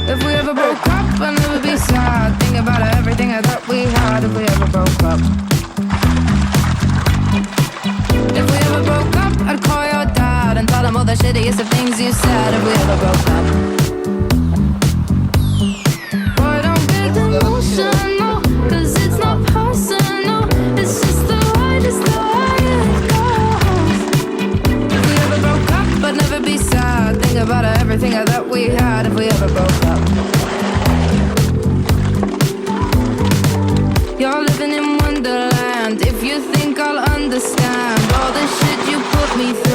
If we ever broke up, I'd never be sad. Think about everything I thought we had. If we ever broke up. If we ever broke up, I'd call your dad and tell him all the shittiest of things you said. If we ever broke up. Boy, don't get emotional, 'cause it's not personal. It's just the way it goes. If we ever broke up, I'd never be sad. Think about everything I thought we had. If we ever broke up. You're living in Wonderland. If you think I'll understand all the shit you put me through.